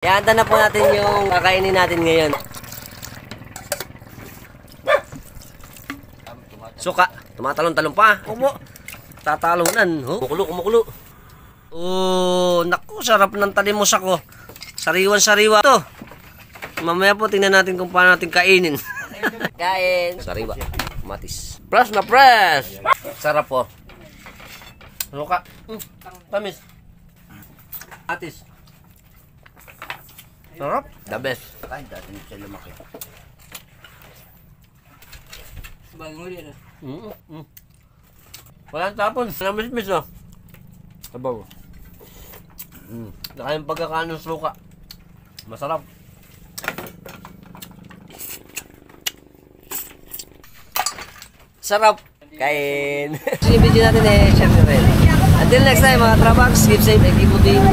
Ihanda na po natin yung kakainin natin ngayon. Suka. Tumatalon-talon pa. Opo. Tatalunan. Oh, kumukulo, kumukulo. Oh, naku, sarap ng talimos ako. Sariwan-sariwa to. Mamaya po tingnan natin kung paano natin kainin. Kain. Sariwa. Matis. Press na press. Sarap po. Suka. Tamis. Matis. Sarap. The best. Kain dati nyo siya lumaki. Bagong uli na. Walang tapon. Namis-mis, no? Sabaw. Saka yung pagkakain ng suka. Masarap. Sarap. Kain. Yung video natin share nyo rin. Until next time, mga trabags, keep safe and keep moving.